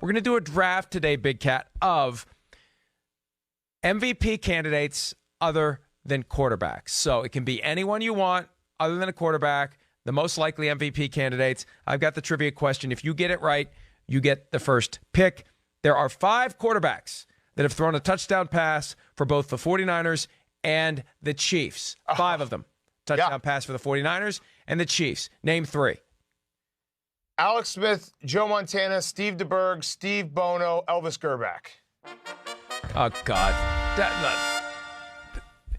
We're going to do a draft today, Big Cat, of MVP candidates other than quarterbacks. So it can be anyone you want other than a quarterback, the most likely MVP candidates. I've got the trivia question. If you get it right, you get the first pick. There are 5 quarterbacks that have thrown a touchdown pass for both the 49ers and the Chiefs. 5 of them. Touchdown pass for the 49ers and the Chiefs. Name 3. Alex Smith, Joe Montana, Steve DeBerg, Steve Bono, Elvis Gerback. Oh, God.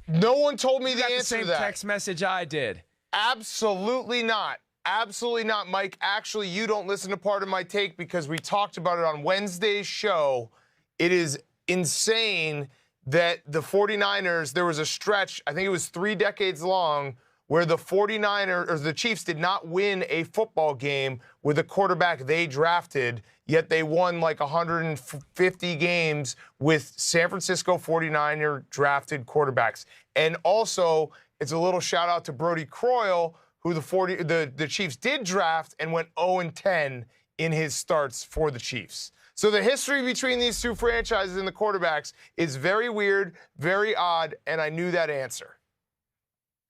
No one told me the answer the same to that. Text message I did. Absolutely not. Absolutely not, Mike. Actually, you don't listen to part of my take because we talked about it on Wednesday's show. It is insane that the 49ers, there was a stretch, I think it was 3 decades long, where the 49ers, or the Chiefs, did not win a football game with a quarterback they drafted, yet they won like 150 games with San Francisco 49er drafted quarterbacks. And also, it's a little shout out to Brody Croyle, who the Chiefs did draft and went 0-10 in his starts for the Chiefs. So the history between these 2 franchises and the quarterbacks is very weird, very odd, and I knew that answer.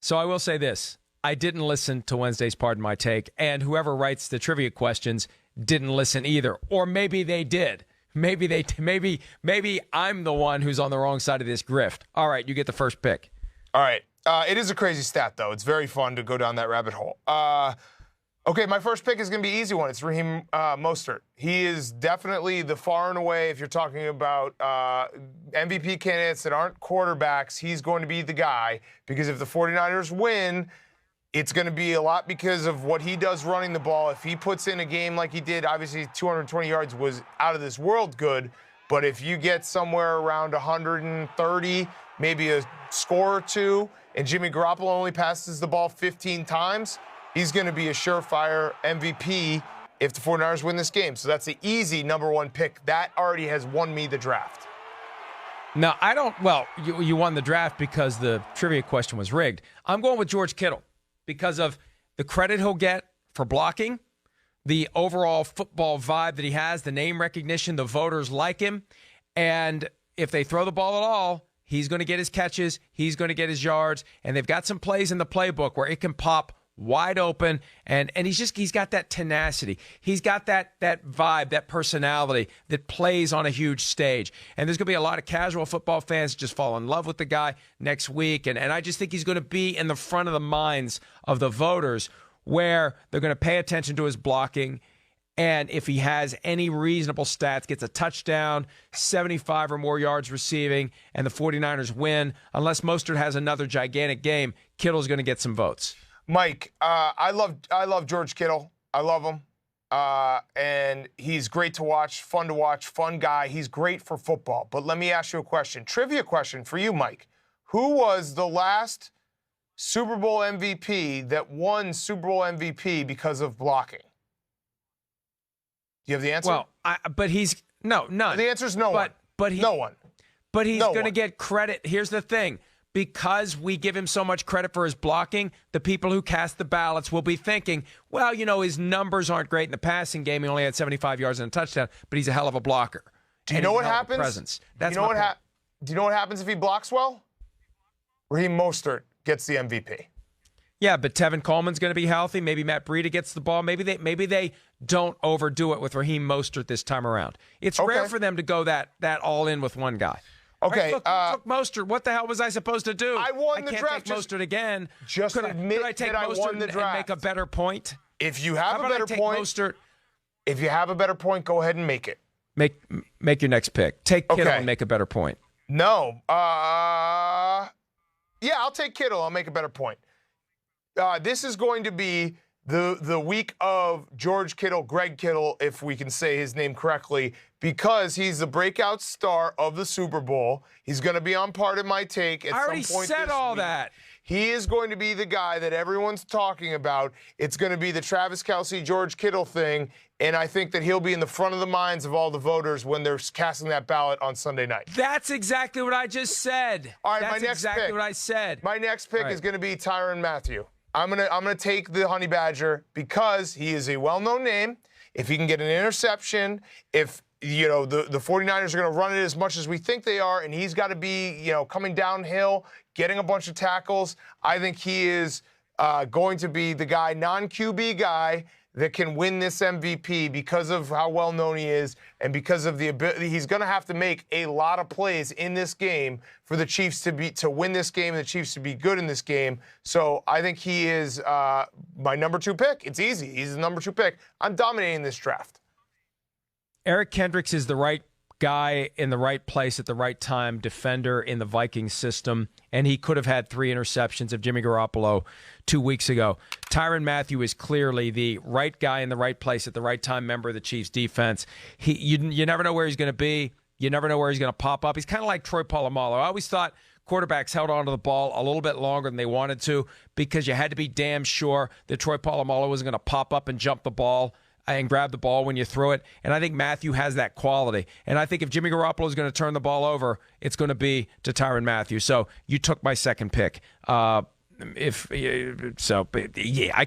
So I will say this. I didn't listen to Wednesday's Pardon My Take, and whoever writes the trivia questions didn't listen either. Or maybe they did. Maybe I'm the one who's on the wrong side of this grift. All right, you get the first pick. All right. It is a crazy stat, though. It's very fun to go down that rabbit hole. Okay, my first pick is going to be an easy one. It's Raheem Mostert. He is definitely the far and away, if you're talking about MVP candidates that aren't quarterbacks, he's going to be the guy. Because if the 49ers win, it's going to be a lot because of what he does running the ball. If he puts in a game like he did, obviously 220 yards was out of this world good. But if you get somewhere around 130, maybe a score or 2, and Jimmy Garoppolo only passes the ball 15 times, he's going to be a surefire MVP if the 49ers win this game. So that's the easy number 1 pick. That already has won me the draft. No, I don't. Well, you won the draft because the trivia question was rigged. I'm going with George Kittle because of the credit he'll get for blocking, the overall football vibe that he has, the name recognition, the voters like him. And if they throw the ball at all, he's going to get his catches, he's going to get his yards, and they've got some plays in the playbook where it can pop wide open, and he's got that tenacity. He's got that vibe, that personality that plays on a huge stage. And there's going to be a lot of casual football fans just fall in love with the guy next week. And I just think he's going to be in the front of the minds of the voters where they're going to pay attention to his blocking. And if he has any reasonable stats, gets a touchdown, 75 or more yards receiving, and the 49ers win, unless Mostert has another gigantic game, Kittle's going to get some votes. Mike, I love George Kittle. I love him. And he's great to watch, fun guy. He's great for football. But let me ask you a question. Trivia question for you, Mike. Who was the last Super Bowl MVP that won Super Bowl MVP because of blocking? Do you have the answer? Well, none. The answer is no one. No one. But he's going to get credit. Here's the thing. Because we give him so much credit for his blocking, the people who cast the ballots will be thinking, well, his numbers aren't great in the passing game. He only had 75 yards and a touchdown, but he's a hell of a blocker. Do you know what happens? Presence. Do you know what happens if he blocks well? Raheem Mostert gets the MVP. Yeah, but Tevin Coleman's going to be healthy. Maybe Matt Breida gets the ball. Maybe they don't overdo it with Raheem Mostert this time around. It's rare for them to go that all in with one guy. Okay. Right, look, took Mostert. What the hell was I supposed to do? I won the draft. Take Mostert again. Just admit could I take that Mostert I won the draft and make a better point? If you have a better point, Mostert? If you have a better point, go ahead and make it. Make your next pick. Take Kittle and make a better point. No. Yeah, I'll take Kittle. I'll make a better point. This is going to be the week of George Kittle, Greg Kittle, if we can say his name correctly, because he's the breakout star of the Super Bowl. He's going to be on Pardon My Take at some point this week. I already said all that. He is going to be the guy that everyone's talking about. It's going to be the Travis Kelce, George Kittle thing, and I think that he'll be in the front of the minds of all the voters when they're casting that ballot on Sunday night. That's exactly what I just said. All right, That's my next exactly pick. what I said. My next pick is going to be Tyrann Mathieu. I'm gonna take the Honey Badger because he is a well-known name. If he can get an interception, if the 49ers are going to run it as much as we think they are, and he's got to be, coming downhill, getting a bunch of tackles. I think he is going to be the guy, non-QB guy, that can win this MVP because of how well known he is and because of the ability. He's going to have to make a lot of plays in this game for the Chiefs to win this game and the Chiefs to be good in this game. So I think he is my number 2 pick. It's easy. He's the number 2 pick. I'm dominating this draft. Eric Kendricks is the right guy in the right place at the right time, defender in the Vikings system, and he could have had 3 interceptions of Jimmy Garoppolo 2 weeks ago. Tyrann Mathieu is clearly the right guy in the right place at the right time, member of the Chiefs defense. You never know where he's going to be. You never know where he's going to pop up. He's kind of like Troy Polamalu. I always thought quarterbacks held onto the ball a little bit longer than they wanted to because you had to be damn sure that Troy Polamalu wasn't going to pop up and jump the ball and grab the ball when you throw it. And I think Mathieu has that quality. And I think if Jimmy Garoppolo is going to turn the ball over, it's going to be to Tyrann Mathieu. So you took my second pick. I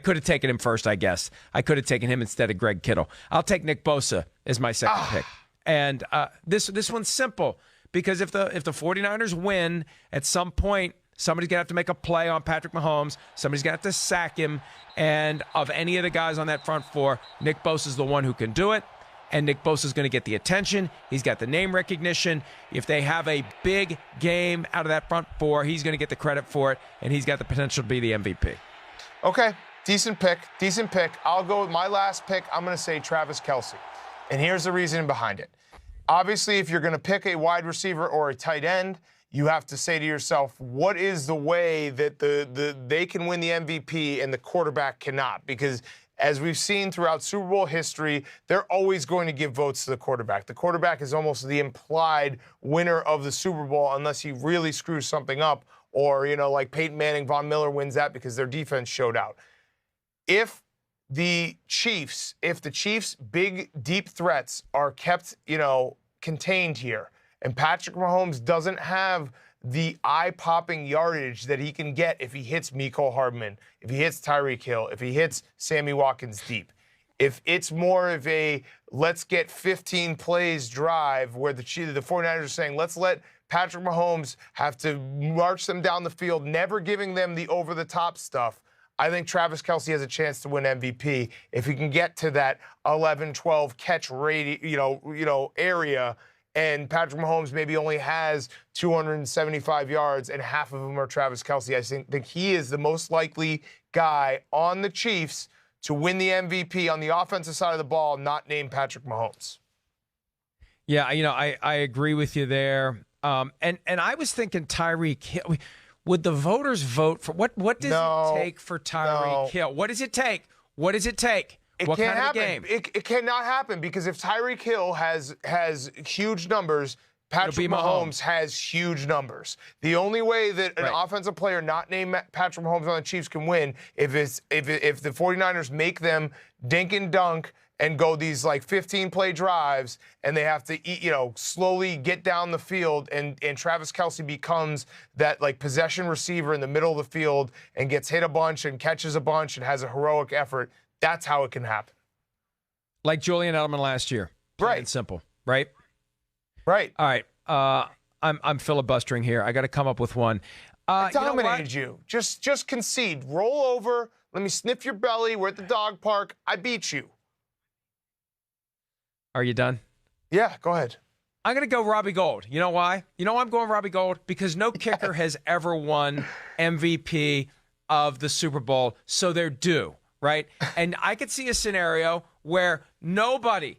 could have taken him first, I guess. I could have taken him instead of Greg Kittle. I'll take Nick Bosa as my second pick. And this one's simple because if the 49ers win at some point, somebody's going to have to make a play on Patrick Mahomes. Somebody's going to have to sack him. And of any of the guys on that front four, Nick Bosa is the one who can do it. And Nick Bosa is going to get the attention. He's got the name recognition. If they have a big game out of that front four, he's going to get the credit for it. And he's got the potential to be the MVP. Okay, decent pick. I'll go with my last pick. I'm going to say Travis Kelce. And here's the reason behind it. Obviously, if you're going to pick a wide receiver or a tight end, you have to say to yourself, what is the way that they can win the MVP and the quarterback cannot? Because as we've seen throughout Super Bowl history, they're always going to give votes to the quarterback. The quarterback is almost the implied winner of the Super Bowl unless he really screws something up or, like Peyton Manning, Von Miller wins that because their defense showed out. If the Chiefs' big, deep threats are kept, contained here, and Patrick Mahomes doesn't have the eye-popping yardage that he can get if he hits Mecole Hardman, if he hits Tyreek Hill, if he hits Sammy Watkins deep. If it's more of a let's get 15 plays drive where the 49ers are saying, let's let Patrick Mahomes have to march them down the field, never giving them the over-the-top stuff, I think Travis Kelce has a chance to win MVP if he can get to that 11, 12 catch rate, area. And Patrick Mahomes maybe only has 275 yards, and half of them are Travis Kelce. I think he is the most likely guy on the Chiefs to win the MVP on the offensive side of the ball, not named Patrick Mahomes. Yeah, I agree with you there. And I was thinking Tyreek Hill. Would the voters vote for what does it take for Tyreek Hill? What does it take? It what can't kind happen. Of a game? It cannot happen because if Tyreek Hill has huge numbers, Patrick Mahomes has huge numbers. The only way that an offensive player not named Patrick Mahomes on the Chiefs can win if the 49ers make them dink and dunk and go these 15-play drives, and they have to slowly get down the field, and Travis Kelce becomes that possession receiver in the middle of the field and gets hit a bunch and catches a bunch and has a heroic effort. That's how it can happen. Like Julian Edelman last year. Plain and simple, right? Right. All right. I'm filibustering here. I got to come up with one. I dominated you. Just concede. Roll over. Let me sniff your belly. We're at the dog park. I beat you. Are you done? Yeah, go ahead. I'm going to go Robbie Gould. You know why? You know why I'm going Robbie Gould? Because no kicker has ever won MVP of the Super Bowl, so they're due, right? And I could see a scenario where nobody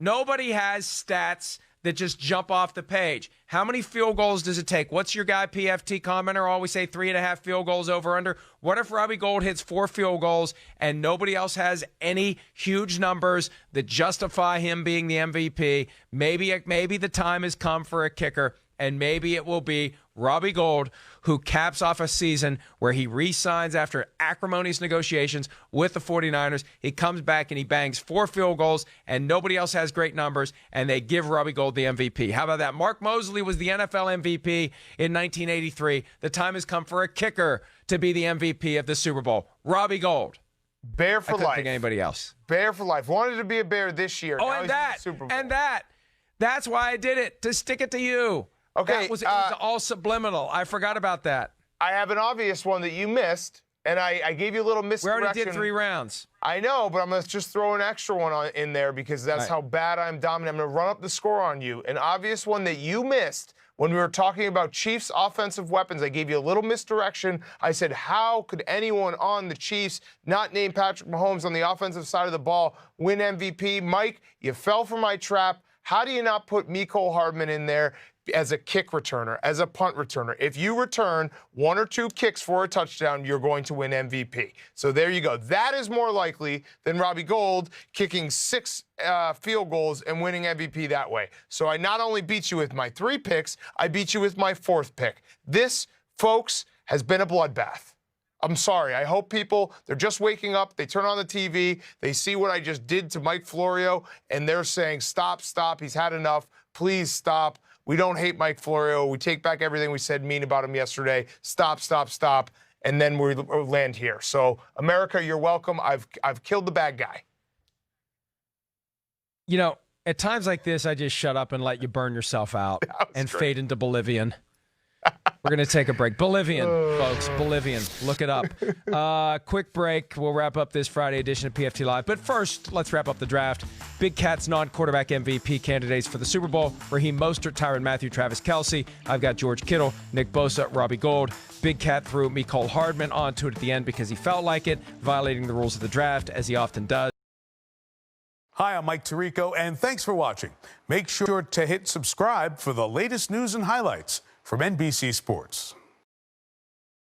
has stats that just jump off the page. How many field goals does it take? What's your guy, PFT commenter, always say 3.5 field goals over under? What if Robbie Gould hits 4 field goals and nobody else has any huge numbers that justify him being the MVP? Maybe the time has come for a kicker, and maybe it will be Robbie Gould, who caps off a season where he re-signs after acrimonious negotiations with the 49ers. He comes back and he bangs 4 field goals, and nobody else has great numbers, and they give Robbie Gould the MVP. How about that? Mark Mosley was the NFL MVP in 1983. The time has come for a kicker to be the MVP of the Super Bowl. Robbie Gould. Bear for I couldn't life. think anybody else. Bear for life. Wanted to be a Bear this year. Oh, now and that. Super Bowl. And that. That's why I did it, to stick it to you. Okay. It was all subliminal. I forgot about that. I have an obvious one that you missed, and I gave you a little misdirection. We already did 3 rounds. I know, but I'm going to just throw an extra one in there because that's how bad I'm dominant. I'm going to run up the score on you. An obvious one that you missed when we were talking about Chiefs' offensive weapons. I gave you a little misdirection. I said, how could anyone on the Chiefs not name Patrick Mahomes on the offensive side of the ball win MVP? Mike, you fell for my trap. How do you not put Mecole Hardman in there as a kick returner, as a punt returner? If you return 1 or 2 kicks for a touchdown, you're going to win MVP. So there you go. That is more likely than Robbie Gould kicking 6 field goals and winning MVP that way. So I not only beat you with my 3 picks, I beat you with my 4th pick. This, folks, has been a bloodbath. I'm sorry. I hope they're just waking up. They turn on the TV. They see what I just did to Mike Florio, and they're saying, stop, stop. He's had enough. Please stop. We don't hate Mike Florio. We take back everything we said mean about him yesterday. Stop, stop, stop. And then we land here. So, America, you're welcome. I've killed the bad guy. You know, at times like this, I just shut up and let you burn yourself out and fade into Bolivian. We're going to take a break. Bolivian, folks. Bolivian. Look it up. Quick break. We'll wrap up this Friday edition of PFT Live. But first, let's wrap up the draft. Big Cat's non-quarterback MVP candidates for the Super Bowl: Raheem Mostert, Tyrann Mathieu, Travis Kelce. I've got George Kittle, Nick Bosa, Robbie Gould. Big Cat threw Mecole Hardman onto it at the end because he felt like it, violating the rules of the draft, as he often does. Hi, I'm Mike Tirico, and thanks for watching. Make sure to hit subscribe for the latest news and highlights from NBC Sports.